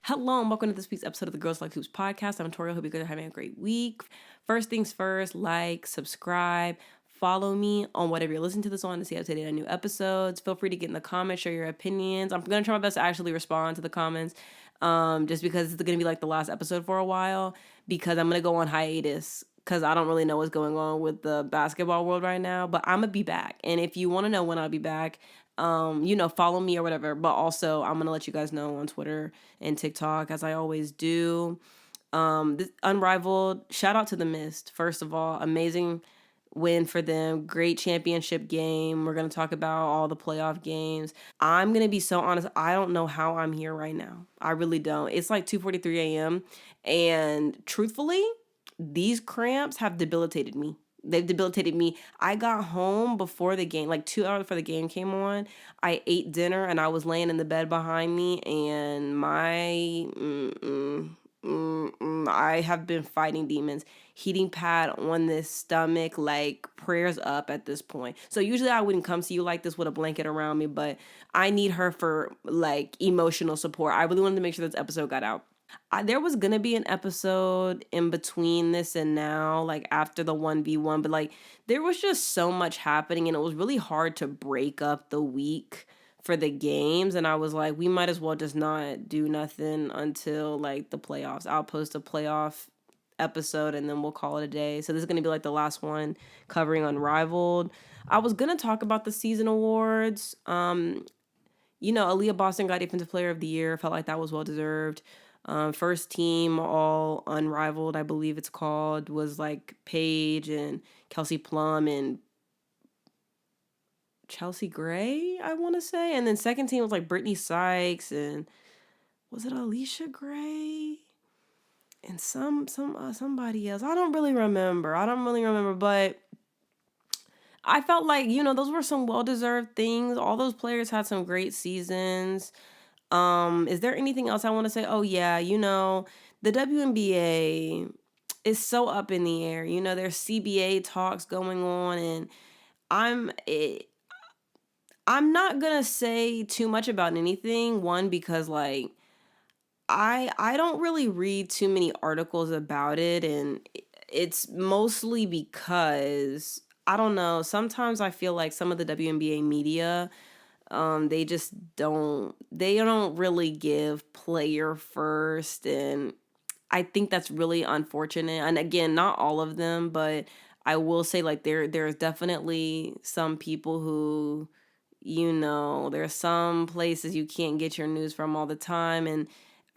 Hello and welcome to this week's episode of the Girls Like Hoops podcast. I'm Tori. I hope you guys are having a great week. First things first, like, subscribe, follow me on whatever you're listening to this on to see updated on new episodes. Feel free to get in the comments, share your opinions. I'm going to try my best to actually respond to the comments just because it's going to be like the last episode for a while because I'm going to go on hiatus because I don't really know what's going on with the basketball world right now. But I'm going to be back. And if you want to know when I'll be back, follow me or whatever. But also, I'm going to let you guys know on Twitter and TikTok, as I always do. This Unrivaled, shout out to the Mist. First of all, amazing win for them. Great championship game. We're going to talk about all the playoff games. I'm going to be so honest. I don't know how I'm here right now. I really don't. It's like 2:43 a.m. And truthfully, these cramps have debilitated me. They've debilitated me. I got home before the game, like 2 hours before the game came on. I ate dinner and I was laying in the bed behind me, and I have been fighting demons. Heating pad on this stomach, like prayers up at this point. So usually I wouldn't come to you like this with a blanket around me, but I need her for like emotional support. I really wanted to make sure this episode got out. There was gonna be an episode in between this and now, like after the 1v1, but like there was just so much happening and it was really hard to break up the week for the games. And I was like, we might as well just not do nothing until like the playoffs. I'll post a playoff episode and then we'll call it a day. So this is gonna be like the last one covering Unrivaled. I was gonna talk about the season awards. Aaliyah Boston got Defensive Player of the Year. Felt like that was well deserved. First team all Unrivaled, I believe it's called, was like Paige and Kelsey Plum and Chelsea Gray, I want to say. And then second team was like Brittany Sykes and was it Alicia Gray? And somebody else. I don't really remember, but I felt like, those were some well-deserved things. All those players had some great seasons. Is there anything else I want to say? Oh yeah, the WNBA is so up in the air. There's CBA talks going on, and I'm not gonna say too much about anything. One, because like I don't really read too many articles about it, and it's mostly because I don't know. Sometimes I feel like some of the WNBA media they don't really give player first, and I think that's really unfortunate. And again, not all of them, but I will say like there's definitely some people who there's some places you can't get your news from all the time. And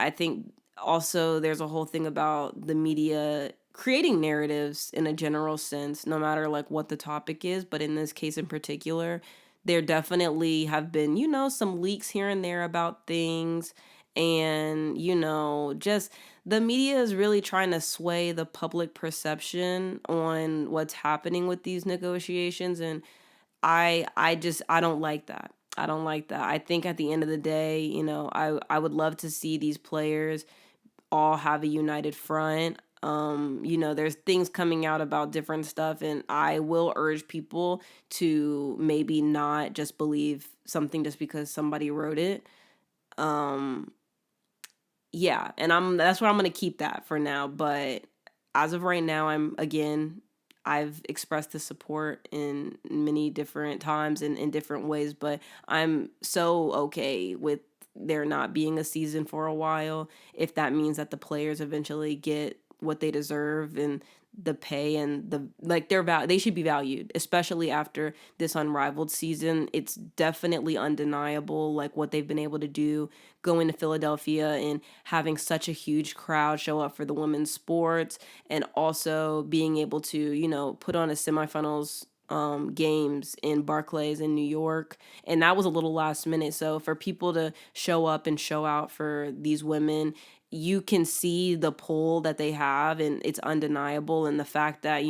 I think also there's a whole thing about the media creating narratives in a general sense, no matter like what the topic is, but in this case in particular, there definitely have been, some leaks here and there about things. And, just the media is really trying to sway the public perception on what's happening with these negotiations. And I don't like that. I don't like that. I think at the end of the day, I would love to see these players all have a united front. There's things coming out about different stuff, and I will urge people to maybe not just believe something just because somebody wrote it. Yeah, and that's where I'm gonna keep that for now. But as of right now, I've expressed the support in many different times and in different ways, but I'm so okay with there not being a season for a while if that means that the players eventually get what they deserve and the pay and they should be valued, especially after this Unrivaled season. It's definitely undeniable like what they've been able to do going to Philadelphia and having such a huge crowd show up for the women's sports, and also being able to put on a semifinals games in Barclays in New York. And that was a little last minute. So for people to show up and show out for these women, you can see the pull that they have, and it's undeniable. And the fact that,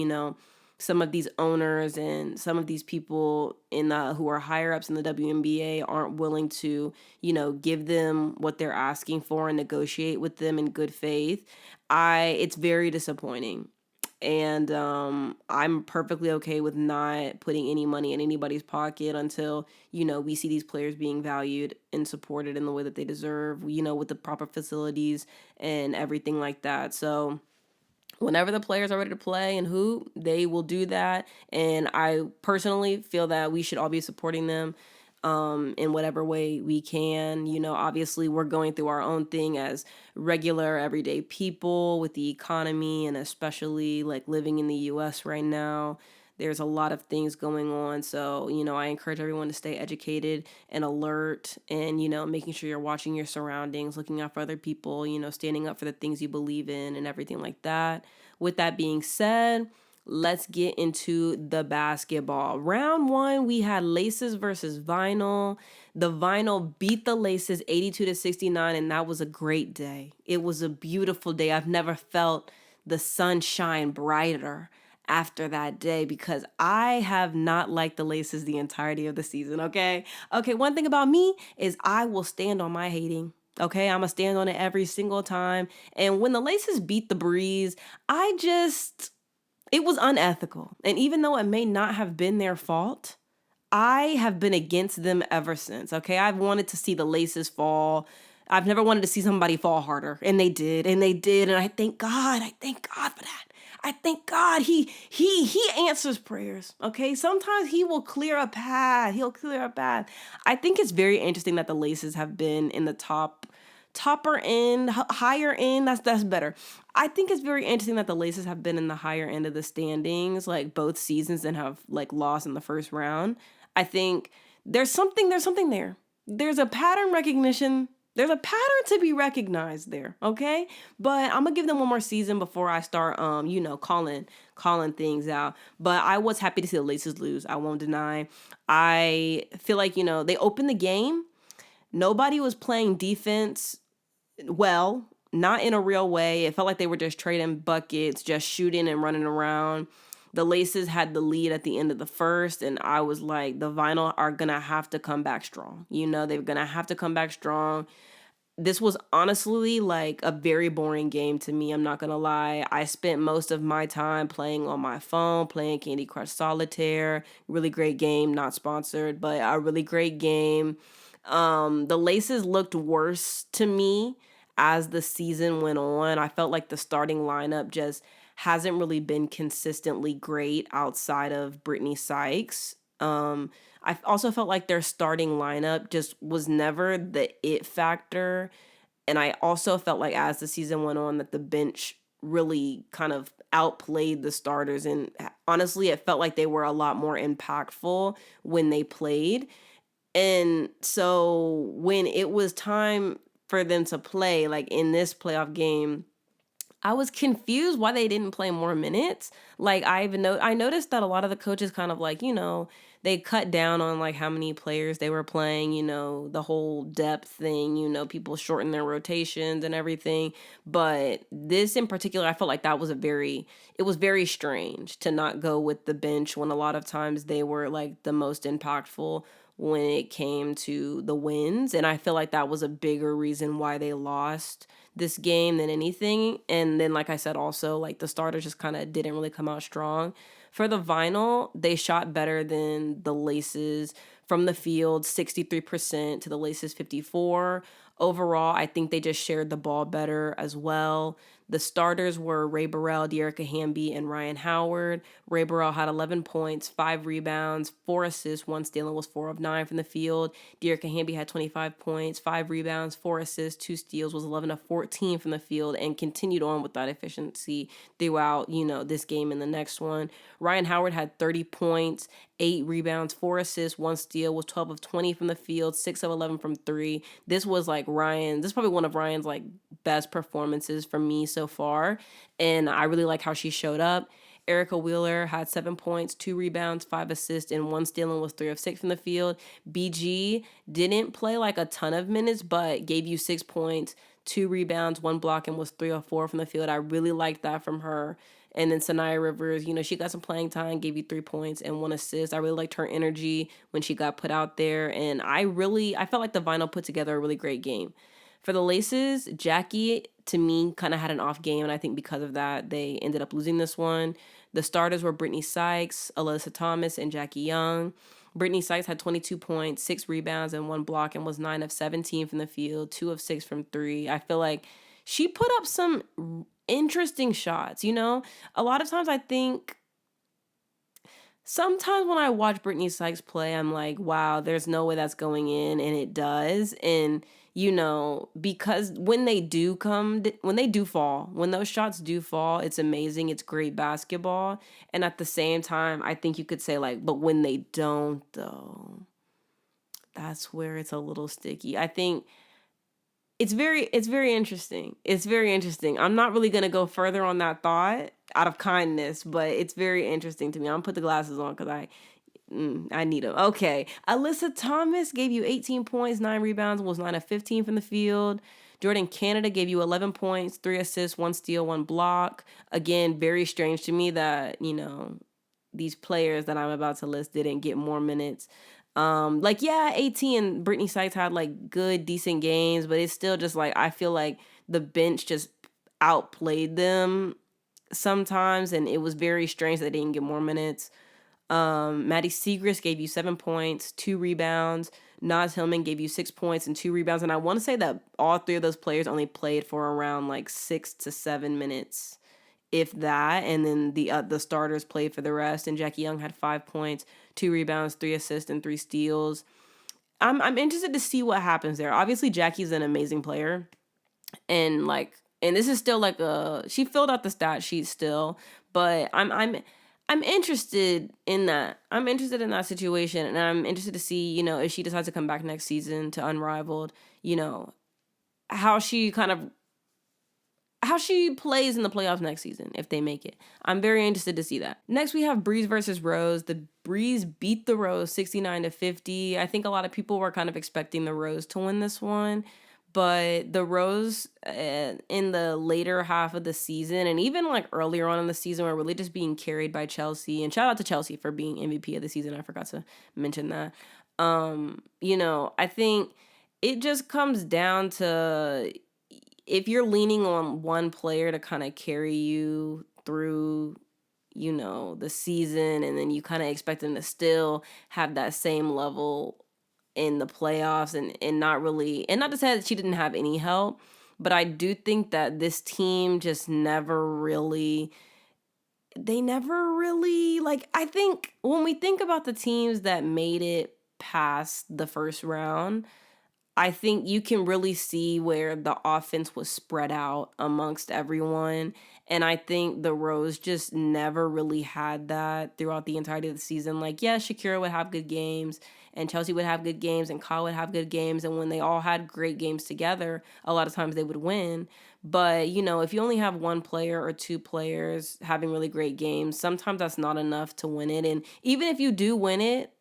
some of these owners and some of these people who are higher ups in the WNBA aren't willing to, give them what they're asking for and negotiate with them in good faith. It's very disappointing. And I'm perfectly okay with not putting any money in anybody's pocket until, we see these players being valued and supported in the way that they deserve, with the proper facilities and everything like that. So whenever the players are ready to play and hoop, they will do that. And I personally feel that we should all be supporting them in whatever way we can. Obviously, we're going through our own thing as regular, everyday people with the economy, and especially like living in the US right now. There's a lot of things going on. So, I encourage everyone to stay educated and alert and, making sure you're watching your surroundings, looking out for other people, standing up for the things you believe in and everything like that. With that being said, let's get into the basketball. Round one, we had Laces versus Vinyl. The Vinyl beat the Laces 82-69, and that was a great day. It was a beautiful day. I've never felt the sun shine brighter after that day because I have not liked the Laces the entirety of the season, okay? Okay, one thing about me is I will stand on my hating. Okay, I'm gonna stand on it every single time. And when the Laces beat the Breeze, it was unethical. And even though it may not have been their fault, I have been against them ever since. Okay, I've wanted to see the Laces fall. I've never wanted to see somebody fall harder, and they did, and I thank God. I thank God for that. I thank God he answers prayers. Okay, sometimes he will clear a path. He'll clear a path. I think it's very interesting that the Laces have been in the topper end, higher end. That's better. I think it's very interesting that the Laces have been in the higher end of the standings, like both seasons, and have like lost in the first round. I think there's something there. There's a pattern recognition. There's a pattern to be recognized there, okay? But I'm gonna give them one more season before I start calling things out. But I was happy to see the Laces lose. I won't deny. I feel like, they opened the game. Nobody was playing defense well, not in a real way. It felt like they were just trading buckets, just shooting and running around. The Laces had the lead at the end of the first, and I was like, the Vinyl are going to have to come back strong. They're going to have to come back strong. This was honestly like a very boring game to me. I'm not going to lie. I spent most of my time playing on my phone, playing Candy Crush Solitaire. Really great game, not sponsored, but a really great game. The Laces looked worse to me as the season went on. I felt like the starting lineup just hasn't really been consistently great outside of Brittany Sykes. I also felt like their starting lineup just was never the it factor. And I also felt like as the season went on that the bench really kind of outplayed the starters. And honestly, it felt like they were a lot more impactful when they played. And so when it was time for them to play, like in this playoff game, I was confused why they didn't play more minutes. Like I noticed that a lot of the coaches kind of like, they cut down on like how many players they were playing, the whole depth thing, people shorten their rotations and everything. But this in particular, I felt like it was very strange to not go with the bench when a lot of times they were like the most impactful when it came to the wins. And I feel like that was a bigger reason why they lost this game than anything. And then, like I said, also, like the starters just kind of didn't really come out strong. For the Vinyl, they shot better than the Laces from the field, 63% to the Laces 54. Overall, I think they just shared the ball better as well. The starters were Ray Burrell, Dearica Hamby, and Ryan Howard. Ray Burrell had 11 points, 5 rebounds, 4 assists, 1 steal, was 4 of 9 from the field. Dearica Hamby had 25 points, 5 rebounds, 4 assists, 2 steals, was 11 of 14 from the field, and continued on with that efficiency throughout, this game and the next one. Ryan Howard had 30 points, 8 rebounds, 4 assists, 1 steal, was 12 of 20 from the field, 6 of 11 from 3. This was like this is probably one of Ryan's like best performances for me so far. And I really like how she showed up. Erica Wheeler had 7 points, 2 rebounds, 5 assists, and 1 steal, and was 3 of 6 from the field. BG didn't play like a ton of minutes, but gave you 6 points, 2 rebounds, 1 block, and was 3 of 4 from the field. I really liked that from her. And then Sanaya Rivers, she got some playing time, gave you 3 points and 1 assist. I really liked her energy when she got put out there. And I felt like the Vinyl put together a really great game. For the Laces, Jackie, to me, kind of had an off game, and I think because of that, they ended up losing this one. The starters were Brittany Sykes, Alyssa Thomas, and Jackie Young. Brittany Sykes had 22 points, 6 rebounds, and 1 block, and was 9 of 17 from the field, 2 of 6 from 3. I feel like she put up some interesting shots, you know? A lot of times I think sometimes when I watch Brittany Sykes play, I'm like, wow, there's no way that's going in, and it does. And, you know, because when they do fall, when those shots do fall, it's amazing. It's great basketball. And at the same time, I think you could say, like, but when they don't, though, that's where it's a little sticky. I think it's very interesting. It's very interesting. I'm not really going to go further on that thought out of kindness, but it's very interesting to me. I'm going to put the glasses on because I need them. Okay. Alyssa Thomas gave you 18 points, 9 rebounds, was 9 of 15 from the field. Jordan Canada gave you 11 points, 3 assists, 1 steal, 1 block. Again, very strange to me that, you know, these players that I'm about to list didn't get more minutes. Like, yeah, AT and Brittany Sykes had like good, decent games, but it's still just like, I feel like the bench just outplayed them sometimes, and it was very strange that they didn't get more minutes. Maddie Siegrist gave you 7 points, 2 rebounds. Naz Hillman gave you 6 points and 2 rebounds. And I want to say that all 3 of those players only played for around like 6 to 7 minutes, if that. And then the starters played for the rest. And Jackie Young had 5 points, 2 rebounds, 3 assists, and 3 steals. I'm interested to see what happens there. Obviously, Jackie's an amazing player. And this is still like she filled out the stat sheet still, but I'm interested in that. I'm interested in that situation, and I'm interested to see, you know, if she decides to come back next season to Unrivaled, you know, how she plays in the playoffs next season if they make it. I'm very interested to see that. Next, we have Breeze versus Rose. The Breeze beat the Rose 69-50. I think a lot of people were kind of expecting the Rose to win this one. But the Rose in the later half of the season, and even like earlier on in the season, were really just being carried by Chelsea. And shout out to Chelsea for being MVP of the season. I forgot to mention that. You know, I think it just comes down to if you're leaning on one player to kind of carry you through, you know, the season, and then you kind of expect them to still have that same level in the playoffs and not really, and not to say that she didn't have any help, but I do think that this team just never really, like, I think when we think about the teams that made it past the first round, I think you can really see where the offense was spread out amongst everyone. And I think the Rose just never really had that throughout the entirety of the season. Like, yeah, Shakira would have good games, and Chelsea would have good games, and Kyle would have good games. And when they all had great games together, a lot of times they would win. But, you know, if you only have one player or 2 players having really great games, sometimes that's not enough to win it. And even if you do win it,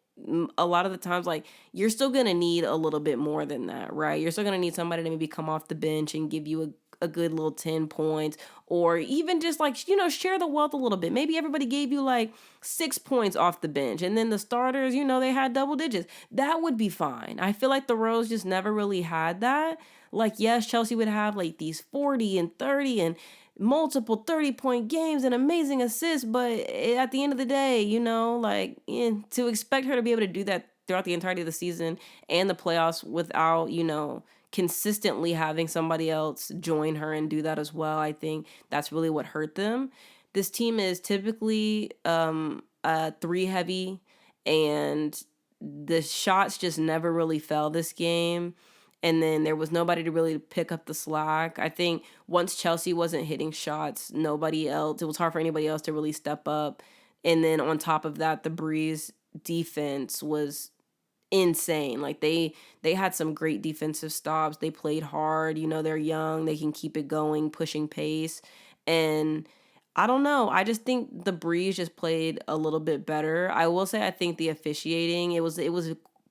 a lot of the times, like, you're still going to need a little bit more than that, right? You're still going to need somebody to maybe come off the bench and give you a good little 10 points, or even just like, you know, share the wealth a little bit. Maybe everybody gave you like 6 points off the bench, and then the starters, you know, they had double digits. That would be fine. I feel like the Rose just never really had that. Like, yes, Chelsea would have like these 40 and 30 and multiple 30-point games and amazing assists, but at the end of the day, you know, like, to expect her to be able to do that throughout the entirety of the season and the playoffs without, you know, consistently having somebody else join her and do that as well, I think that's really what hurt them. This team is typically 3 heavy, and the shots just never really fell this game. And then there was nobody to really pick up the slack. I think once Chelsea wasn't hitting shots, it was hard for anybody else to really step up. And then on top of that, the Breeze defense was insane. Like, they had some great defensive stops. They played hard. You know, they're young. They can keep it going, pushing pace. And I don't know. I just think the Breeze just played a little bit better. I will say I think the officiating, it was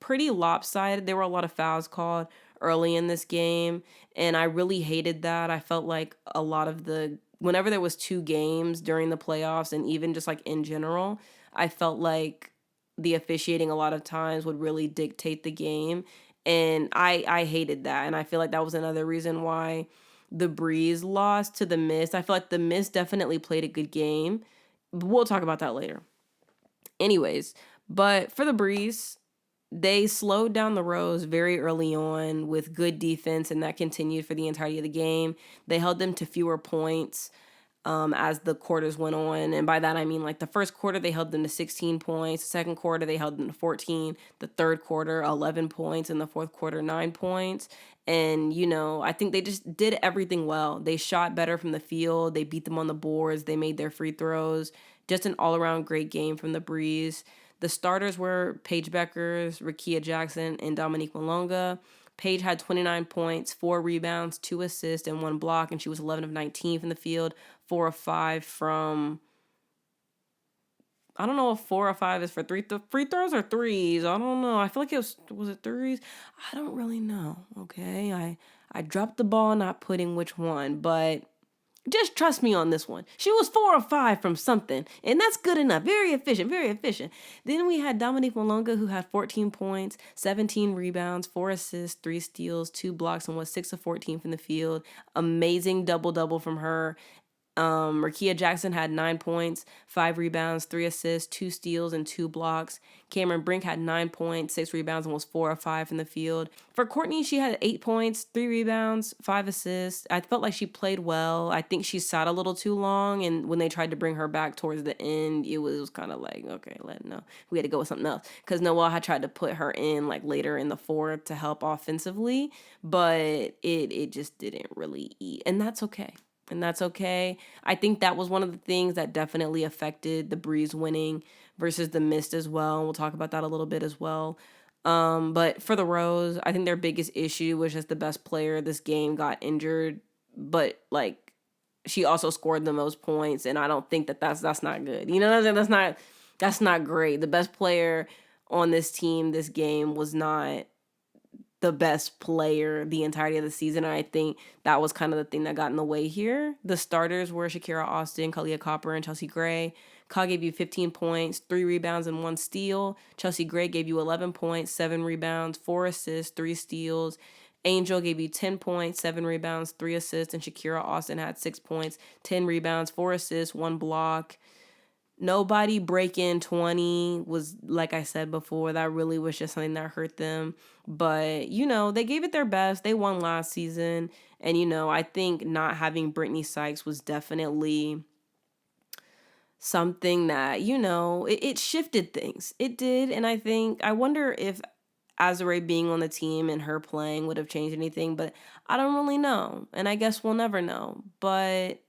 pretty lopsided. There were a lot of fouls called early in this game, and I really hated that. I felt like a lot of whenever there was 2 games during the playoffs, and even just like in general, I felt like the officiating a lot of times would really dictate the game. And I hated that. And I feel like that was another reason why the Breeze lost to the Mist. I feel like the Mist definitely played a good game. We'll talk about that later. Anyways, but for the Breeze, they slowed down the Rose very early on with good defense, and that continued for the entirety of the game. They held them to fewer points as the quarters went on. And by that, I mean like the first quarter, they held them to 16 points. The second quarter, they held them to 14. The third quarter, 11 points. And the fourth quarter, 9 points. And, I think they just did everything well. They shot better from the field. They beat them on the boards. They made their free throws. Just an all-around great game from the Breeze. The starters were Paige Beckers, Rickea Jackson, and Dominique Malonga. Paige had 29 points, 4 rebounds, 2 assists, and 1 block, and she was 11 of 19 from the field, 4 of 5 from... I don't know if 4 or 5 is for free throws or threes. I don't know. I feel like was it threes? I don't really know, okay? I dropped the ball not putting which one, but... just trust me on this one. She was 4 or 5 from something, and that's good enough. Very efficient, very efficient. Then we had Dominique Malonga, who had 14 points, 17 rebounds, 4 assists, 3 steals, 2 blocks, and was 6 of 14 from the field. Amazing double-double from her. Rickea Jackson had 9 points, 5 rebounds, 3 assists, 2 steals, and 2 blocks. Cameron Brink had 9 points, 6 rebounds, and was 4 of 5 from the field. For Courtney, she had 8 points, 3 rebounds, 5 assists. I felt like she played well. I think she sat a little too long, and when they tried to bring her back towards the end, it was kind of like, okay, we had to go with something else. Because Noelle had tried to put her in like later in the fourth to help offensively, but it just didn't really eat, and that's okay. And that's okay. I think that was one of the things that definitely affected the Breeze winning versus the Mist as well. And we'll talk about that a little bit as well. But for the Rose, I think their biggest issue was just the best player of this game got injured. But, like, she also scored the most points. And I don't think that's not good. You know what I'm saying? That's not great. The best player on this team, this game, was not the best player the entirety of the season. And I think that was kind of the thing that got in the way here. The starters were Shakira Austin, Kalia Copper, and Chelsea Gray. Ka gave you 15 points, 3 rebounds, and 1 steal. Chelsea Gray gave you 11 points, 7 rebounds, 4 assists, 3 steals. Angel gave you 10 points, 7 rebounds, 3 assists, and Shakira Austin had 6 points, 10 rebounds, 4 assists, 1 block. Nobody breaking 20 was, like I said before, that really was just something that hurt them. But, they gave it their best. They won last season. And, I think not having Brittany Sykes was definitely something that, it shifted things. It did. And I wonder if Azure being on the team and her playing would have changed anything. But I don't really know. And I guess we'll never know. But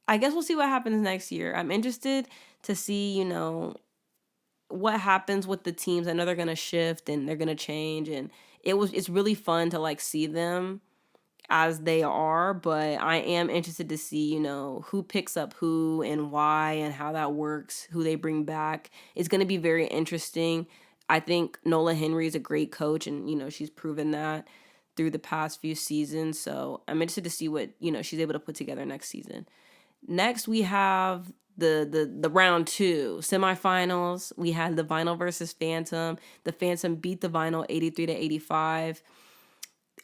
I guess we'll see what happens next year. I'm interested to see, what happens with the teams. I know they're going to shift and they're going to change. And it's really fun to like see them as they are. But I am interested to see, who picks up who and why and how that works, who they bring back. It's going to be very interesting. I think Nola Henry is a great coach and, she's proven that through the past few seasons. So I'm interested to see what, she's able to put together next season. Next, we have the round 2 semifinals. We had the Vinyl versus Phantom. The Phantom beat the Vinyl 83-85.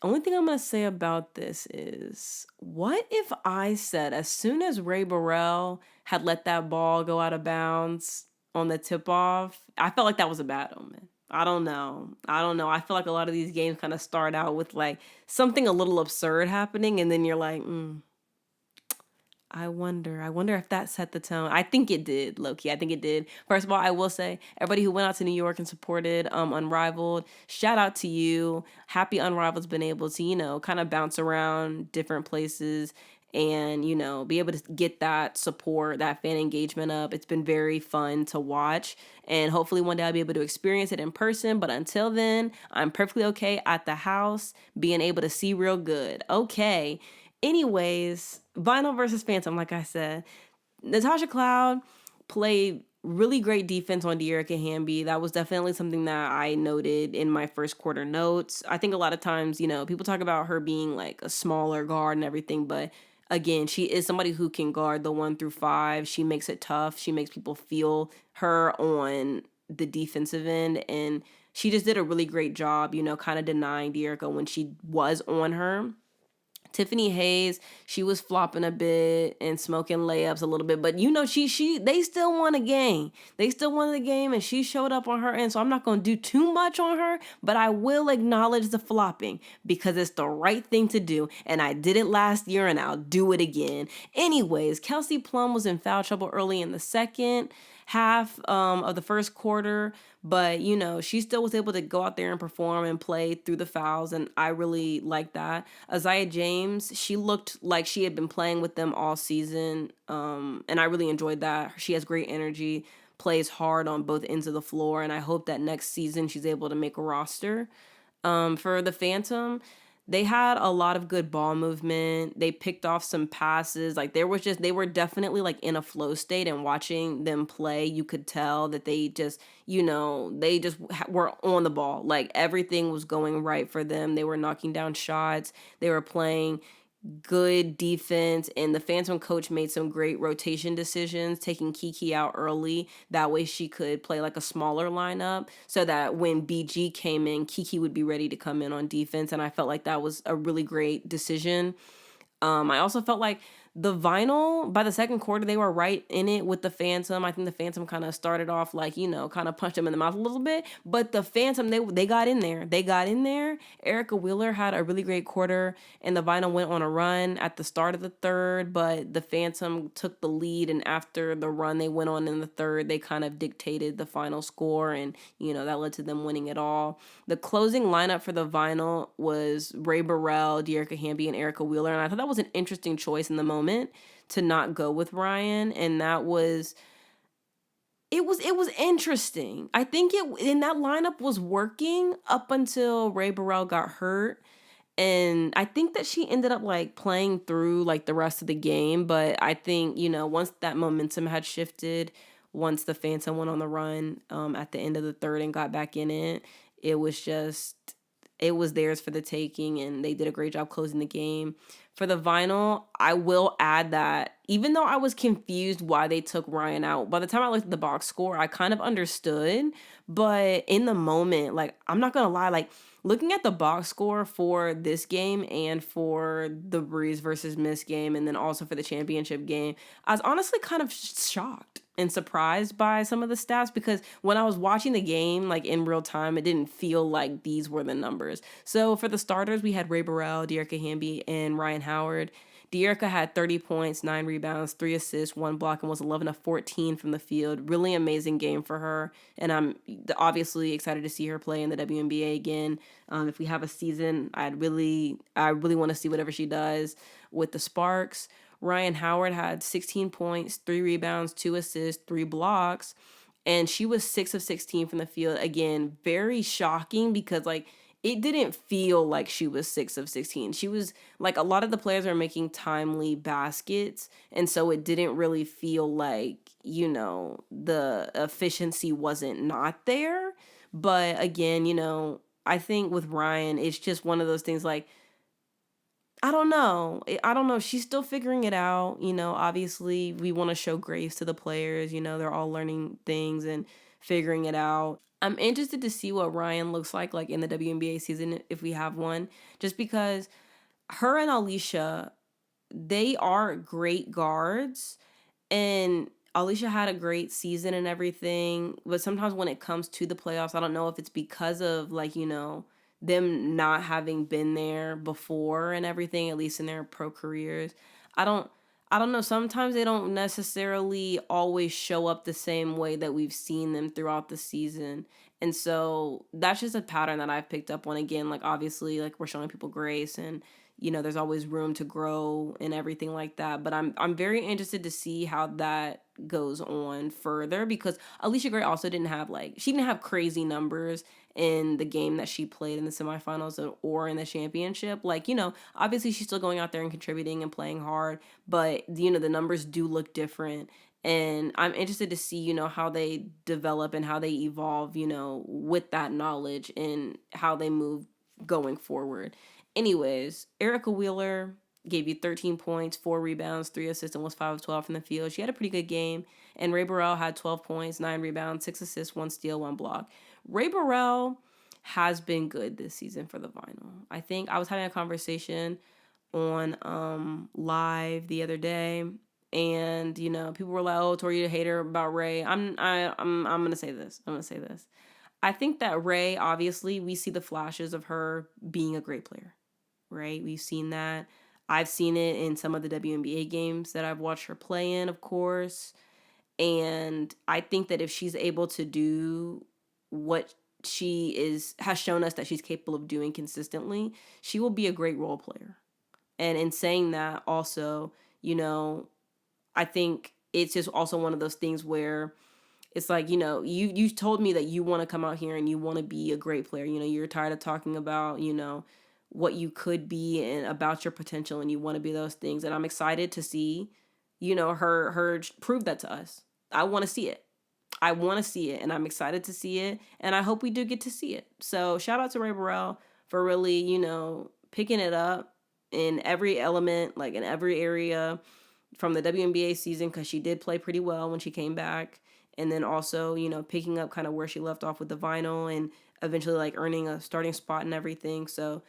Only thing I'm going to say about this is, what if I said as soon as Ray Burrell had let that ball go out of bounds on the tip-off, I felt like that was a bad omen. I don't know. I feel like a lot of these games kind of start out with like something a little absurd happening, and then you're like, I wonder if that set the tone. I think it did, low-key. I think it did. First of all, I will say, everybody who went out to New York and supported Unrivaled, shout out to you. Happy Unrivaled's been able to, kind of bounce around different places and, be able to get that support, that fan engagement up. It's been very fun to watch. And hopefully one day I'll be able to experience it in person. But until then, I'm perfectly okay at the house, being able to see real good. Okay. Anyways, Vinyl versus Phantom, like I said. Natasha Cloud played really great defense on De'Erica Hamby. That was definitely something that I noted in my first quarter notes. I think a lot of times, people talk about her being like a smaller guard and everything, but again, she is somebody who can guard the 1 through 5. She makes it tough. She makes people feel her on the defensive end, and she just did a really great job, kind of denying Dearica when she was on her. Tiffany Hayes, she was flopping a bit and smoking layups a little bit, but they still won a game. They still won the game, and she showed up on her end. So I'm not going to do too much on her, but I will acknowledge the flopping because it's the right thing to do, and I did it last year, and I'll do it again. Anyways, Kelsey Plum was in foul trouble early in the second half of the first quarter, but she still was able to go out there and perform and play through the fouls, and I really like that. Isaiah James, she looked like she had been playing with them all season, and I really enjoyed that. She has great energy, plays hard on both ends of the floor, and I hope that next season she's able to make a roster. For the Phantom, they had a lot of good ball movement. They picked off some passes. Like they were definitely like in a flow state, and watching them play, you could tell that they just, were on the ball. Like everything was going right for them. They were knocking down shots. They were playing good defense, and the Phantom coach made some great rotation decisions, taking Kiki out early. That way she could play like a smaller lineup so that when BG came in, Kiki would be ready to come in on defense, and I felt like that was a really great decision. I also felt like the Vinyl, by the second quarter, they were right in it with the Phantom. I think the Phantom kind of started off like, kind of punched them in the mouth a little bit. But the Phantom, they got in there. They got in there. Erica Wheeler had a really great quarter, and the Vinyl went on a run at the start of the third. But the Phantom took the lead, and after the run they went on in the third, they kind of dictated the final score, and, that led to them winning it all. The closing lineup for the Vinyl was Ray Burrell, Dearica Hamby, and Erica Wheeler, and I thought that was an interesting choice in the moment to not go with Ryan, and that was it was interesting. I think in that lineup was working up until Ray Burrell got hurt, and I think that she ended up like playing through like the rest of the game, but I think, once that momentum had shifted, once the Phantom went on the run at the end of the third and got back in it, it was theirs for the taking, and they did a great job closing the game. For the Vinyl, I will add that even though I was confused why they took Ryan out, by the time I looked at the box score, I kind of understood. But in the moment, like, I'm not going to lie, like, looking at the box score for this game and for the Breeze versus Miss game, and then also for the championship game, I was honestly kind of shocked and surprised by some of the stats, because when I was watching the game, like in real time, it didn't feel like these were the numbers. So for the starters, we had Ray Burrell, Dearica Hamby, and Ryan Howard. Dearica had 30 points, 9 rebounds, 3 assists, 1 block, and was 11 of 14 from the field. Really amazing game for her, and I'm obviously excited to see her play in the WNBA again. If we have a season, I really want to see whatever she does with the Sparks. Ryan Howard had 16 points, 3 rebounds, 2 assists, 3 blocks, and she was 6 of 16 from the field. Again, very shocking because, like, it didn't feel like she was 6 of 16. She was, like, a lot of the players are making timely baskets, and so it didn't really feel like, the efficiency wasn't not there. But again, I think with Ryan, it's just one of those things, like, I don't know. I don't know. She's still figuring it out. Obviously, we want to show grace to the players. They're all learning things and figuring it out. I'm interested to see what Ryan looks like in the WNBA season, if we have one, just because her and Alicia, they are great guards, and Alicia had a great season and everything, but sometimes when it comes to the playoffs, I don't know if it's because of, like, them not having been there before and everything, at least in their pro careers. I don't I don't know, sometimes they don't necessarily always show up the same way that we've seen them throughout the season. And so that's just a pattern that I've picked up on. Again, like, obviously, like, we're showing people grace, and there's always room to grow and everything like that. But I'm very interested to see how that goes on further, because Alicia Gray also she didn't have crazy numbers in the game that she played in the semifinals or in the championship. Like, obviously she's still going out there and contributing and playing hard, but the numbers do look different. And I'm interested to see, how they develop and how they evolve, with that knowledge and how they move going forward. Anyways, Erica Wheeler gave you 13 points, 4 rebounds, 3 assists, and was 5 of 12 from the field. She had a pretty good game. And Ray Burrell had 12 points, 9 rebounds, 6 assists, 1 steal, 1 block. Ray Burrell, has been good this season for the vinyl. I think I was having a conversation on live the other day, and people were like, "Oh, Tori, you a hater about Ray." I'm gonna say this. I think that Ray, obviously, we see the flashes of her being a great player, right? We've seen that. I've seen it in some of the WNBA games that I've watched her play in, of course. And I think that if she's able to do what has shown us that she's capable of doing consistently, she will be a great role player. And in saying that, also, I think it's just also one of those things where it's like, you told me that you want to come out here and you want to be a great player. You're tired of talking about, what you could be and about your potential, and you want to be those things. And I'm excited to see, her prove that to us. I want to see it. And I'm excited to see it, and I hope we do get to see it. So shout out to Ray Burrell for really, picking it up in every element, like in every area from the WNBA season, because she did play pretty well when she came back. And then also, picking up kind of where she left off with the vinyl, and eventually like earning a starting spot and everything. So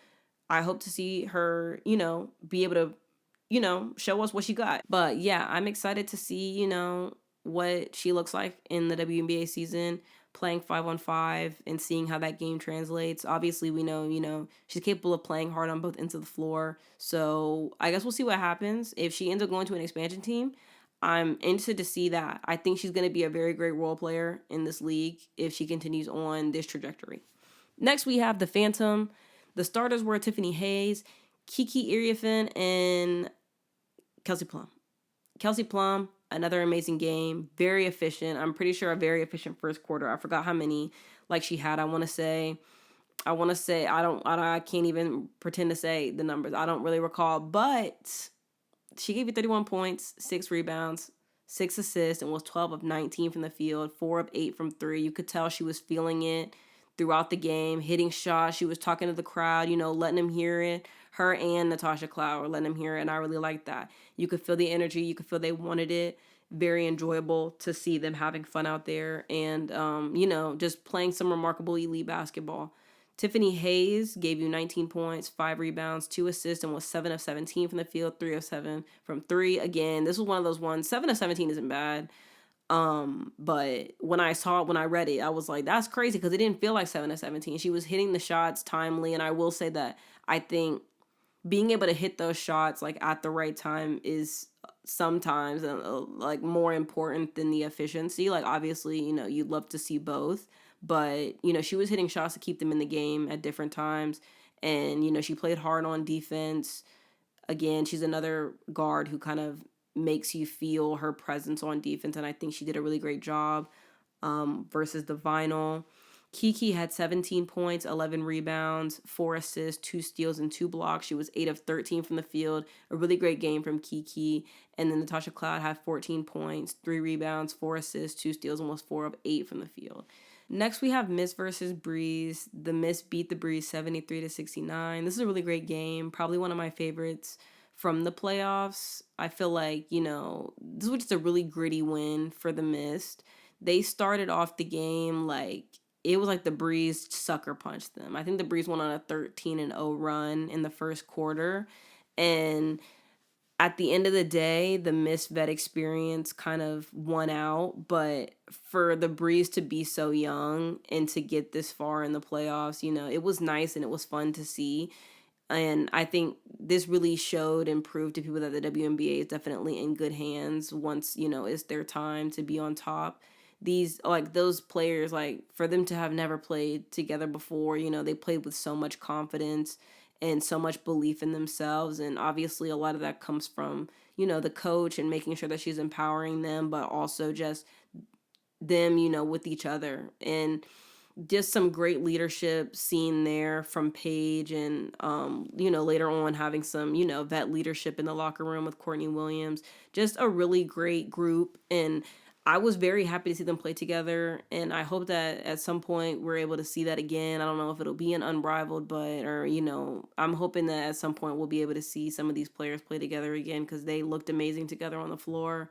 I hope to see her, be able to, show us what she got. But yeah, I'm excited to see, what she looks like in the WNBA season, playing 5-on-5 and seeing how that game translates. Obviously, we know, she's capable of playing hard on both ends of the floor. So I guess we'll see what happens. If she ends up going to an expansion team, I'm interested to see that. I think she's going to be a very great role player in this league if she continues on this trajectory. Next, we have the Phantom. The starters were Tiffany Hayes, Kiki Iriafen, and Kelsey Plum. Kelsey Plum, another amazing game, very efficient. I'm pretty sure a very efficient first quarter. I forgot how many like she had. I can't even pretend to say the numbers. I don't really recall, but she gave you 31 points, 6 rebounds, 6 assists, and was 12 of 19 from the field, 4 of 8 from 3. You could tell she was feeling it throughout the game, hitting shots. She was talking to the crowd, letting them hear it. Her and Natasha Cloud were letting them hear it, and I really liked that. You could feel the energy. You could feel they wanted it. Very enjoyable to see them having fun out there and, just playing some remarkable elite basketball. Tiffany Hayes gave you 19 points, 5 rebounds, 2 assists, and was 7 of 17 from the field, 3 of 7 from 3. Again, this was one of those ones. 7 of 17 isn't bad. But when I read it, I was like, that's crazy, because it didn't feel like 7 of 17. She was hitting the shots timely, and I will say that I think being able to hit those shots like at the right time is sometimes like more important than the efficiency. Like obviously, you'd love to see both, but she was hitting shots to keep them in the game at different times, and she played hard on defense. Again, she's another guard who kind of makes you feel her presence on defense, and I think she did a really great job versus the vinyl. Kiki had 17 points, 11 rebounds, 4 assists, 2 steals, and 2 blocks. She was 8 of 13 from the field. A really great game from Kiki. And then Natasha Cloud had 14 points, 3 rebounds, 4 assists, 2 steals, and was 4 of 8 from the field. Next, we have Miss versus Breeze. The Miss beat the Breeze 73-69. This is a really great game. Probably one of my favorites from the playoffs. I feel like, this was just a really gritty win for the Mist. They started off the game like it was like the Breeze sucker punched them. I think the Breeze went on a 13-0 run in the first quarter. And at the end of the day, the Miss vet experience kind of won out. But for the Breeze to be so young and to get this far in the playoffs, it was nice and it was fun to see. And I think this really showed and proved to people that the WNBA is definitely in good hands once, it's their time to be on top. These, like, those players, like, for them to have never played together before, they played with so much confidence and so much belief in themselves. And obviously a lot of that comes from, the coach and making sure that she's empowering them, but also just them, with each other. And just some great leadership seen there from Paige, and later on having some vet leadership in the locker room with Courtney Williams. Just a really great group, and I was very happy to see them play together, and I hope that at some point we're able to see that again. I don't know if it'll be an Unrivaled, but I'm hoping that at some point we'll be able to see some of these players play together again, because they looked amazing together on the floor.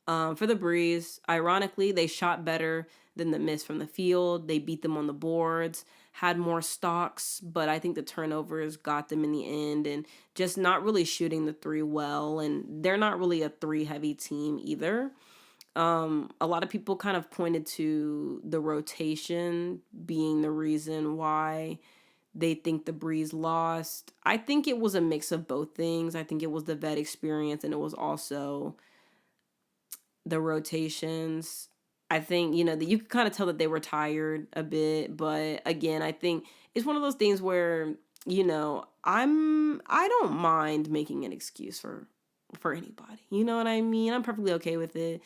For the Breeze, ironically, they shot better than the Mist from the field. They beat them on the boards. had more stocks, but I think the turnovers got them in the end, and just not really shooting the three well. And they're not really a three heavy team either. A lot of people kind of pointed to the rotation being the reason why they think the Breeze lost. I think it was a mix of both things. I think it was the vet experience, and it was also the rotations. I think, that you could kind of tell that they were tired a bit, but again, I think it's one of those things where, I don't mind making an excuse for anybody. You know what I mean? I'm perfectly okay with it.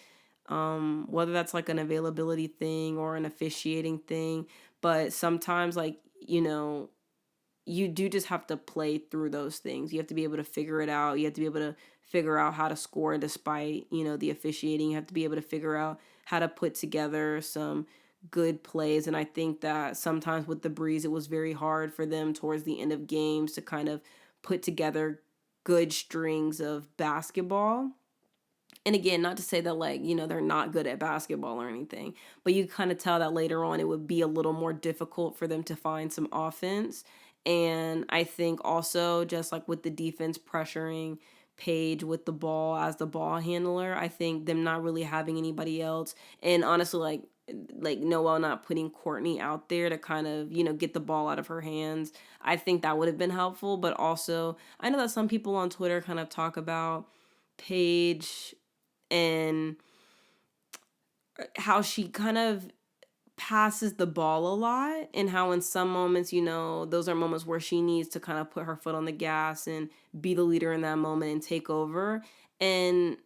Whether that's like an availability thing or an officiating thing, but sometimes, like, you do just have to play through those things. You have to be able to figure it out. You have to be able to figure out how to score despite, the officiating. You have to be able to figure out how to put together some good plays. And I think that sometimes with the Breeze, it was very hard for them towards the end of games to kind of put together good strings of basketball. And again, not to say that, like, they're not good at basketball or anything, but you kind of tell that later on it would be a little more difficult for them to find some offense. And I think also, just like with the defense pressuring Paige with the ball as the ball handler, I think them not really having anybody else, and honestly, like Noel not putting Courtney out there to kind of, get the ball out of her hands. I think that would have been helpful. But also, I know that some people on Twitter kind of talk about Paige and how she kind of passes the ball a lot, and how in some moments, those are moments where she needs to kind of put her foot on the gas and be the leader in that moment and take over. And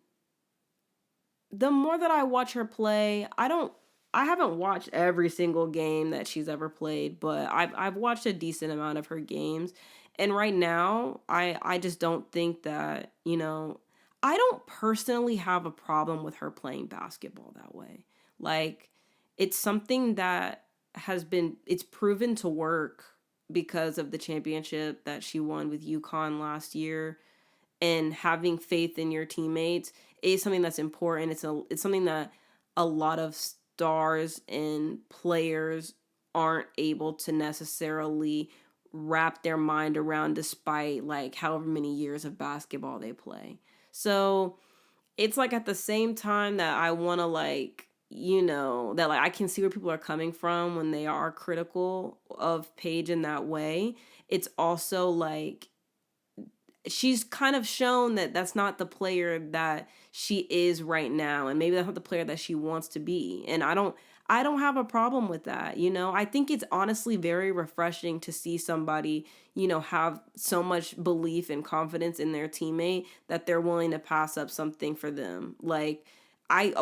the more that I watch her play, I haven't watched every single game that she's ever played, but I've watched a decent amount of her games. And right now, I just don't think that, I don't personally have a problem with her playing basketball that way. Like, it's something that it's proven to work because of the championship that she won with UConn last year. And having faith in your teammates is something that's important. It's something that a lot of stars and players aren't able to necessarily wrap their mind around, despite like however many years of basketball they play. So it's like, at the same time that I want to, like, that, like, I can see where people are coming from when they are critical of Paige in that way. It's also like, she's kind of shown that that's not the player that she is right now, and maybe that's not the player that she wants to be. And I don't have a problem with that. I think it's honestly very refreshing to see somebody, have so much belief and confidence in their teammate that they're willing to pass up something for them. Like,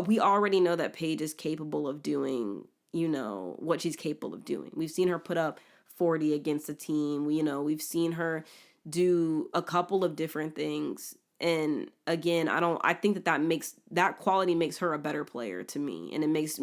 we already know that Paige is capable of doing, what she's capable of doing. We've seen her put up 40 against a team. We've seen her do a couple of different things. And again, I think that quality makes her a better player to me. And it makes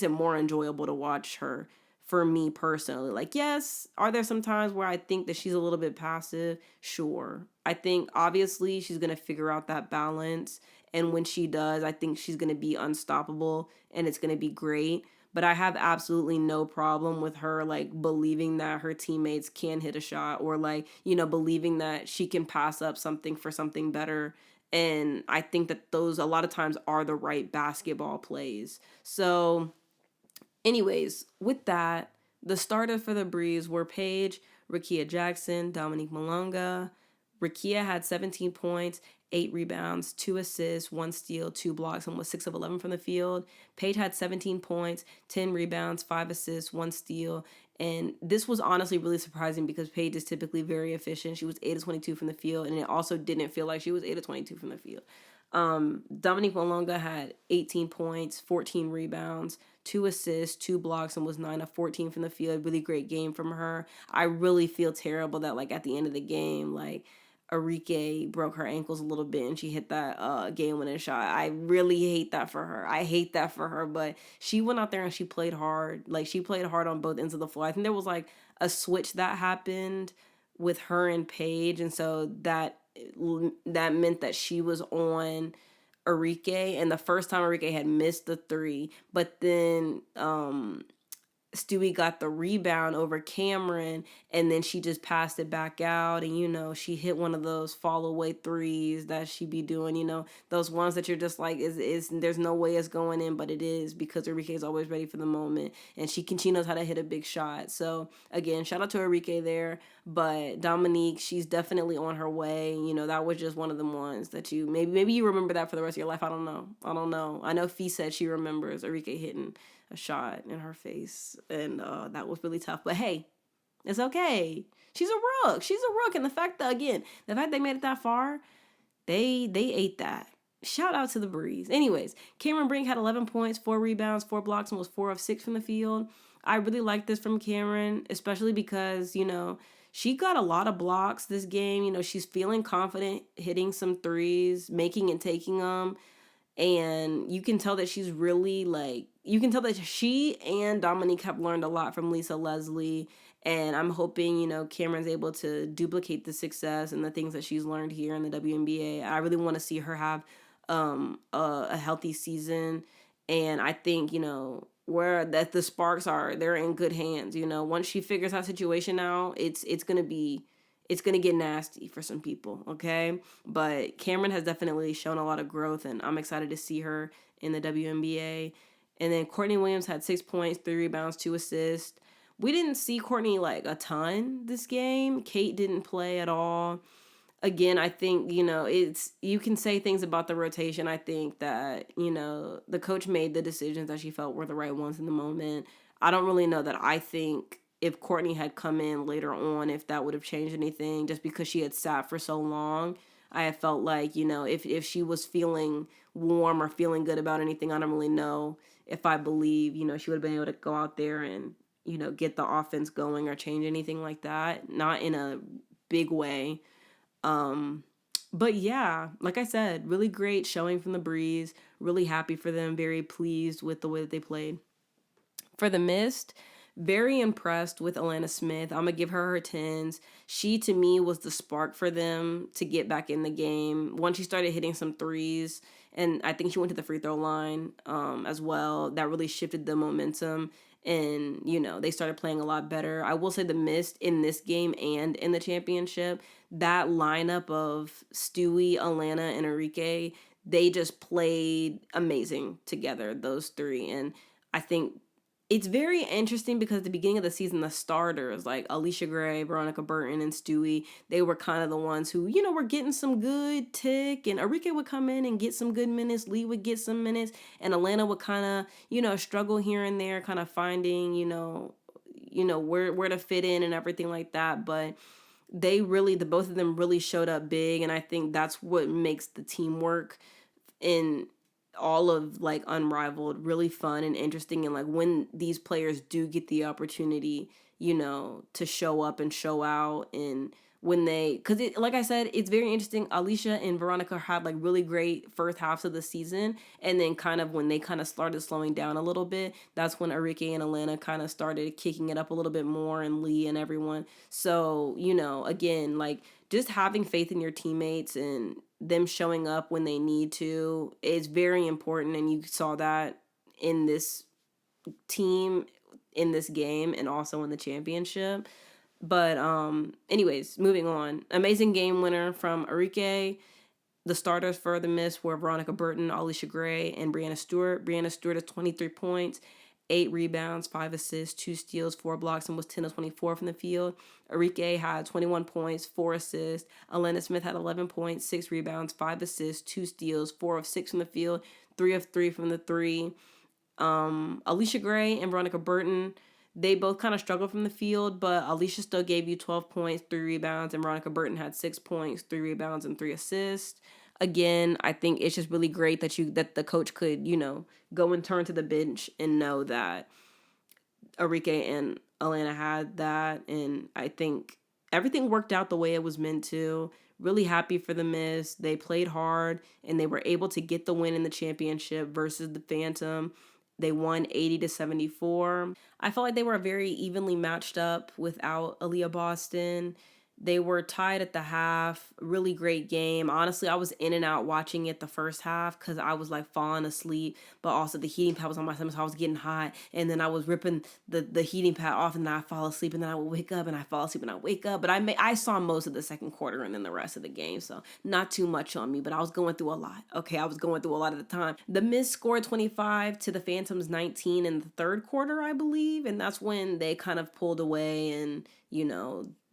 it more enjoyable to watch her, for me personally. Like, yes, are there some times where I think that she's a little bit passive? Sure. I think obviously she's going to figure out that balance. And when she does, I think she's going to be unstoppable and it's going to be great. But I have absolutely no problem with her, like, believing that her teammates can hit a shot, or, like, believing that she can pass up something for something better. And I think that those a lot of times are the right basketball plays. So anyways, with that, the starters for the Breeze were Paige, Rickea Jackson, Dominique Malonga. Rickea had 17 points, 8 rebounds, 2 assists, 1 steal, 2 blocks, and was 6 of 11 from the field. Paige had 17 points, 10 rebounds, 5 assists, 1 steal. And this was honestly really surprising because Paige is typically very efficient. She was 8 of 22 from the field, and it also didn't feel like she was 8 of 22 from the field. Dominique Malonga had 18 points, 14 rebounds, 2 assists, 2 blocks, and was 9 of 14 from the field. Really great game from her. I really feel terrible that, like, at the end of the game, like, Arike broke her ankles a little bit and she hit that game-winning shot. I really hate that for her. I hate that for her, but she went out there and she played hard. Like, she played hard on both ends of the floor. I think there was, like, a switch that happened with her and Paige, and so that meant that she was on Arike, and the first time Arike had missed the 3, but then Stewie got the rebound over Cameron, and then she just passed it back out, and she hit one of those fall away threes that she be doing, those ones that you're just like, is there's no way it's going in, but it is, because Enrique is always ready for the moment, and she knows how to hit a big shot. So again, shout out to Enrique there. But Dominique, she's definitely on her way. That was just one of the ones that you maybe you remember that for the rest of your life. I don't know. I know Fee said she remembers Enrique hitting a shot in her face, and that was really tough. But hey, it's okay. She's a rook. And the fact that they made it that far, they ate that. Shout out to the Breeze. Anyways, Cameron Brink had 11 points, 4 rebounds, 4 blocks, and was 4 of 6 from the field. I really like this from Cameron, especially because, she got a lot of blocks this game. She's feeling confident hitting some threes, making and taking them. And you can tell that she's really you can tell that she and Dominique have learned a lot from Lisa Leslie. And I'm hoping, Cameron's able to duplicate the success and the things that she's learned here in the WNBA. I really want to see her have a healthy season. And I think, where that the Sparks are, they're in good hands. Once she figures that situation out, it's gonna get nasty for some people, okay? But Cameron has definitely shown a lot of growth, and I'm excited to see her in the WNBA. And then Courtney Williams had 6 points, 3 rebounds, 2 assists. We didn't see Courtney a ton this game. Kate didn't play at all. Again, I think, you can say things about the rotation. I think that, the coach made the decisions that she felt were the right ones in the moment. I don't really know that I think if Courtney had come in later on, if that would have changed anything, just because she had sat for so long. I had felt like, if she was feeling warm or feeling good about anything, I don't really know if I believe, she would have been able to go out there and, get the offense going or change anything like that. Not in a big way. But yeah, like I said, really great showing from the Breeze. Really happy for them. Very pleased with the way that they played. For the Mist, very impressed with Alana Smith. I'm going to give her 10s. She, to me, was the spark for them to get back in the game. Once she started hitting some threes, and I think she went to the free throw line as well, that really shifted the momentum. And, they started playing a lot better. I will say the Mist in this game and in the championship, that lineup of Stewie, Alana, and Enrique, they just played amazing together, those three. And I think it's very interesting because at the beginning of the season, the starters like Alicia Gray, Veronica Burton, and Stewie, they were kind of the ones who, were getting some good tick. And Enrique would come in and get some good minutes. Lee would get some minutes. And Atlanta would kind of, struggle here and there, kind of finding, where to fit in and everything like that. But the both of them really showed up big. And I think that's what makes the teamwork in all of Unrivaled really fun and interesting. And when these players do get the opportunity, to show up and show out, and when because like I said, it's very interesting. Alicia and Veronica had really great first halves of the season, and then kind of when they kind of started slowing down a little bit, that's when Enrique and Alana kind of started kicking it up a little bit more, and Lee and everyone. So again, just having faith in your teammates and them showing up when they need to is very important, and you saw that in this team, in this game, and also in the championship. But anyways, moving on. Amazing game winner from Enrique. The starters for the Mist were Veronica Burton, Alicia Gray, and Brianna Stewart. Brianna Stewart has 23 points, 8 rebounds, 5 assists, 2 steals, 4 blocks, and was 10 of 24 from the field. Enrique had 21 points, 4 assists. Alana Smith had 11 points, 6 rebounds, 5 assists, 2 steals, 4 of 6 from the field, 3 of 3 from the 3. Alicia Gray and Veronica Burton, they both kind of struggled from the field, but Alicia still gave you 12 points, 3 rebounds, and Veronica Burton had 6 points, 3 rebounds, and 3 assists. Again, I think it's just really great that the coach could, go and turn to the bench and know that Enrique and Alana had that, and I think everything worked out the way it was meant to. Really happy for the Mist. They played hard, and they were able to get the win in the championship versus the Phantom. They won 80-74. I felt like they were very evenly matched up without Aaliyah Boston. They were tied at the half. Really great game. Honestly, I was in and out watching it the first half because I was like falling asleep. But also the heating pad was on my stomach, so I was getting hot. And then I was ripping the heating pad off, and then I fall asleep, and then I would wake up, and I fall asleep, and I wake up. But I saw most of the second quarter and then the rest of the game, so not too much on me. But I was going through a lot. Okay, I was going through a lot at the time. The Miz scored 25 to the Phantoms 19 in the third quarter, I believe, and that's when they kind of pulled away and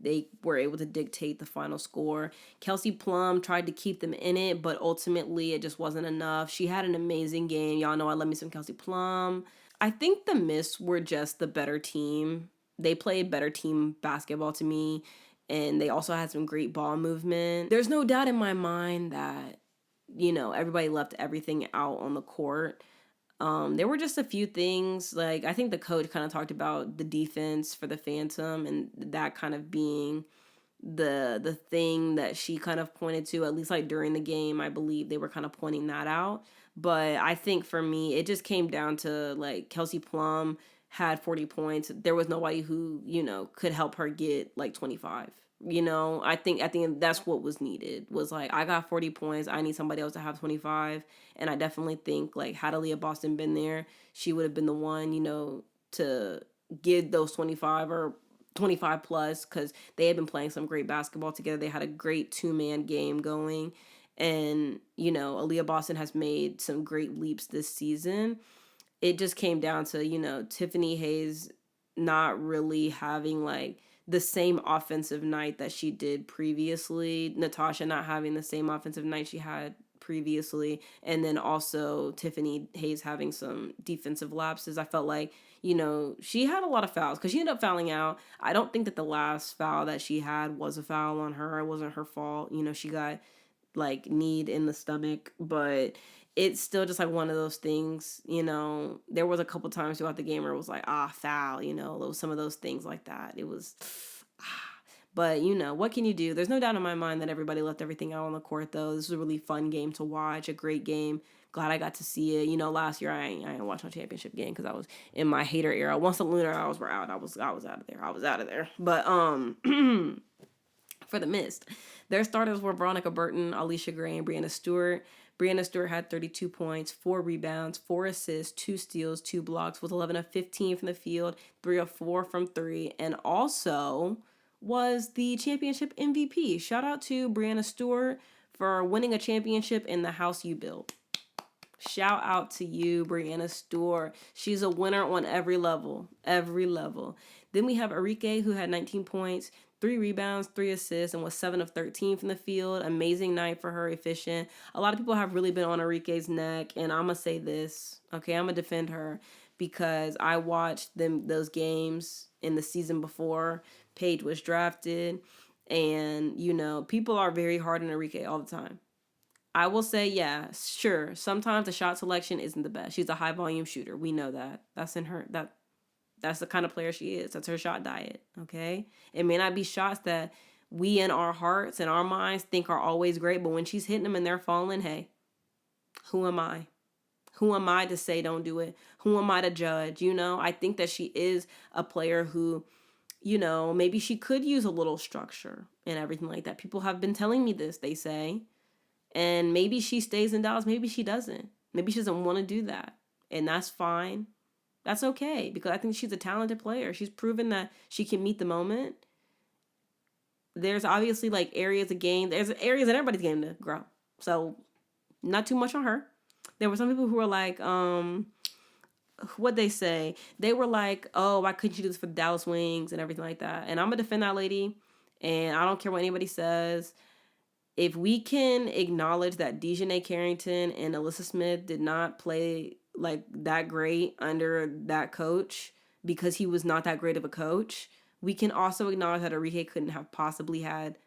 they were able to dictate the final score. Kelsey Plum tried to keep them in it, but ultimately it just wasn't enough. She had an amazing game. Y'all know I love me some Kelsey Plum. I think the Miss were just the better team. They played better team basketball to me, and they also had some great ball movement. There's no doubt in my mind that, everybody left everything out on the court. There were just a few things, like I think the coach kind of talked about the defense for the Phantom and that kind of being the thing that she kind of pointed to, at least like during the game. I believe they were kind of pointing that out. But I think for me, it just came down to like Kelsey Plum had 40 points. There was nobody who, could help her get like 25. I think that's what was needed. Was like, I got 40 points. I need somebody else to have 25. And I definitely think like had Aaliyah Boston been there, she would have been the one, to give those 25 or 25 plus, because they had been playing some great basketball together. They had a great two-man game going. And, Aaliyah Boston has made some great leaps this season. It just came down to, Tiffany Hayes not really having like the same offensive night that she did previously. Natasha not having the same offensive night she had previously. And then also Tiffany Hayes having some defensive lapses. I felt like, she had a lot of fouls because she ended up fouling out. I don't think that the last foul that she had was a foul on her. It wasn't her fault. She got like kneed in the stomach, but it's still just like one of those things. There was a couple times throughout the game where it was like, foul, some of those things like that. It was but what can you do? There's no doubt in my mind that everybody left everything out on the court, though. This was a really fun game to watch, a great game. Glad I got to see it. Last year I ain't watched no championship game because I was in my hater era. Once the lunar hours were out, I was out of there. I was out of there. But for the Mist, their starters were Veronica Burton, Alicia Gray, and Brianna Stewart. Brianna Stewart had 32 points, 4 rebounds, 4 assists, 2 steals, 2 blocks, was 11 of 15 from the field, 3 of 4 from 3, and also was the championship MVP. Shout out to Brianna Stewart for winning a championship in the house you built. Shout out to you, Brianna Stewart. She's a winner on every level. Every level. Then we have Arike, who had 19 points, 3 rebounds, 3 assists, and was 7 of 13 from the field. Amazing night for her, efficient. A lot of people have really been on Arike's neck, and I'm going to say this. Okay, I'm going to defend her because I watched those games in the season before Paige was drafted. And, people are very hard on Arike all the time. I will say, yeah, sure. Sometimes the shot selection isn't the best. She's a high volume shooter. We know that. That's in her. That's the kind of player she is. That's her shot diet. Okay. It may not be shots that we in our hearts and our minds think are always great, but when she's hitting them and they're falling, hey, who am I? Who am I to say don't do it? Who am I to judge? I think that she is a player who, maybe she could use a little structure and everything like that. People have been telling me this, they say. And maybe she stays in Dallas. Maybe she doesn't. Maybe she doesn't want to do that. And that's fine. That's okay. Because I think she's a talented player. She's proven that she can meet the moment. There's obviously like areas of game. There's areas in everybody's game to grow. So not too much on her. There were some people who were like, what'd they say? They were like, oh, why couldn't you do this for the Dallas Wings and everything like that? And I'm going to defend that lady. And I don't care what anybody says. If we can acknowledge that Dejanay Carrington and Alyssa Smith did not play like that great under that coach because he was not that great of a coach, we can also acknowledge that Arike couldn't have possibly had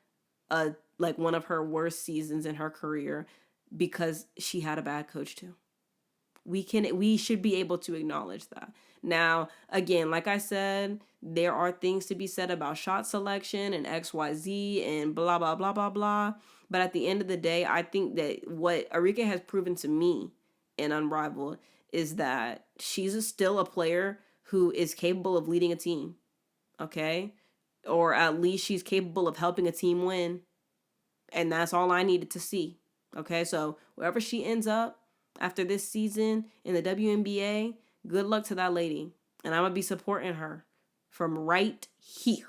one of her worst seasons in her career because she had a bad coach too. We should be able to acknowledge that. Now, again, like I said, there are things to be said about shot selection and XYZ and blah, blah, blah, blah, blah. But at the end of the day, I think that what Arike has proven to me in Unrivaled is that she's still a player who is capable of leading a team. Okay? or at least she's capable of helping a team win. And that's all I needed to see. Okay, so wherever she ends up after this season in the WNBA, good luck to that lady. And I'm going to be supporting her from right here.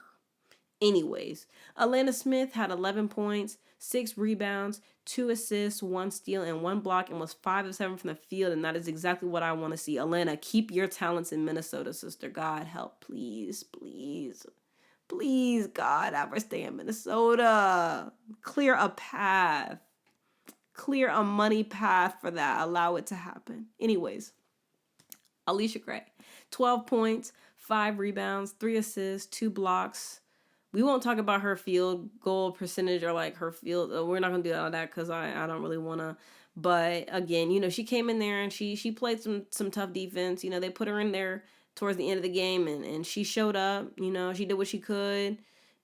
Anyways, Alana Smith had 11 points, 6 rebounds, 2 assists, 1 steal, and 1 block, and was 5 of 7 from the field. And that is exactly what I want to see. Alana, keep your talents in Minnesota, sister. God help, please, please. Please, God, have her stay in Minnesota. Clear a path. Clear a money path for that. Allow it to happen. Anyways, Alicia Gray, 12 points, 5 rebounds, 3 assists, 2 blocks. We won't talk about her field goal percentage or like her field. We're not going to do all that because I don't really want to. But again, you know, she came in there and she played some tough defense. You know, they put her in there towards the end of the game and she showed up. You know, she did what she could.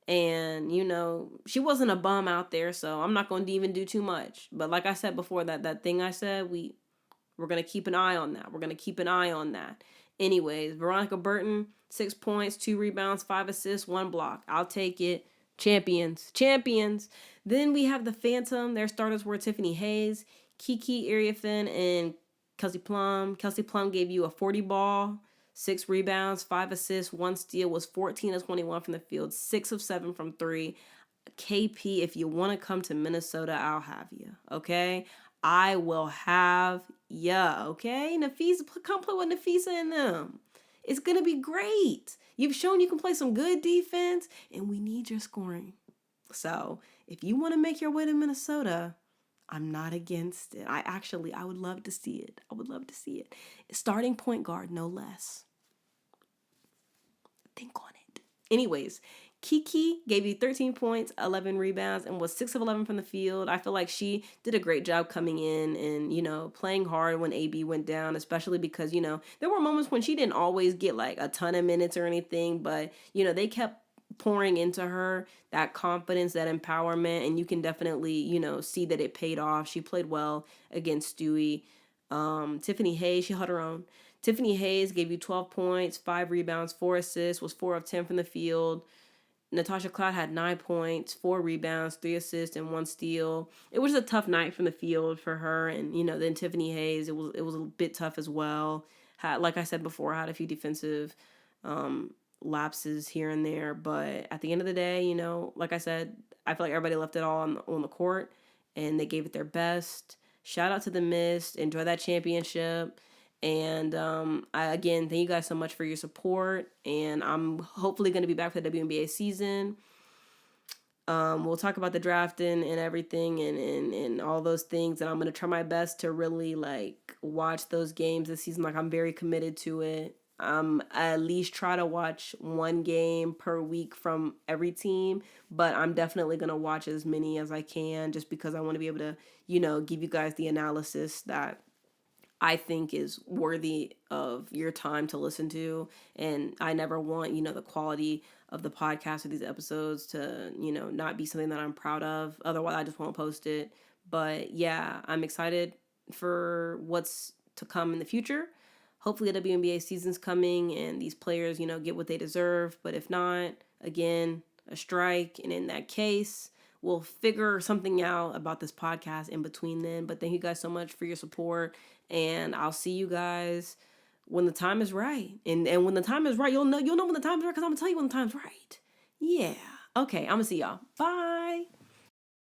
And, you know, she wasn't a bum out there, so I'm not going to even do too much. But like I said before, that thing I said, we're going to keep an eye on that. We're going to keep an eye on that. Anyways, Veronica Burton, 6 points, 2 rebounds, 5 assists, 1 block. I'll take it. Champions. Champions. Then we have the Phantom. Their starters were Tiffany Hayes, Kiki Iriafen, and Kelsey Plum. Kelsey Plum gave you a 40 ball, 6 rebounds, 5 assists, 1 steal, was 14 of 21 from the field, 6 of 7 from 3. KP, if you want to come to Minnesota, I'll have you, okay? I will have ya, okay? Nafisa, come play with Nafisa and them. It's going to be great. You've shown you can play some good defense, and we need your scoring. So, if you want to make your way to Minnesota, I'm not against it. I would love to see it. I would love to see it. Starting point guard, no less. Think on it. Anyways, Kiki gave you 13 points, 11 rebounds, and was 6 of 11 from the field. I feel like she did a great job coming in and, you know, playing hard when AB went down, especially because, you know, there were moments when she didn't always get like a ton of minutes or anything, but, you know, they kept pouring into her that confidence, that empowerment, and you can definitely, you know, see that it paid off. She played well against Stewie. Tiffany Hayes, she held her own. Tiffany Hayes gave you 12 points, 5 rebounds, 4 assists, was 4 of 10 from the field. Natasha Cloud had 9 points, 4 rebounds, 3 assists, and 1 steal. It was a tough night from the field for her, and, you know, then Tiffany Hayes, it was a bit tough as well. Like I said before, had a few defensive lapses here and there, but at the end of the day, you know, like I said, I feel like everybody left it all on the court, and they gave it their best. Shout out to the Mist. Enjoy that championship. And again, thank you guys so much for your support. And I'm hopefully going to be back for the WNBA season. We'll talk about the drafting and everything and all those things. And I'm going to try my best to really like watch those games this season. Like I'm very committed to it. I at least try to watch 1 game per week from every team, but I'm definitely going to watch as many as I can just because I want to be able to, you know, give you guys the analysis that I think is worthy of your time to listen to. And I never want, you know, the quality of the podcast or these episodes to, you know, not be something that I'm proud of. Otherwise, I just won't post it. But yeah, I'm excited for what's to come in the future. Hopefully the WNBA season's coming and these players, you know, get what they deserve. But if not, again, a strike. And in that case, we'll figure something out about this podcast in between then. But thank you guys so much for your support. And I'll see you guys when the time is right. And when the time is right, you'll know when the time is right because I'm going to tell you when the time's right. Yeah. Okay, I'm going to see y'all. Bye.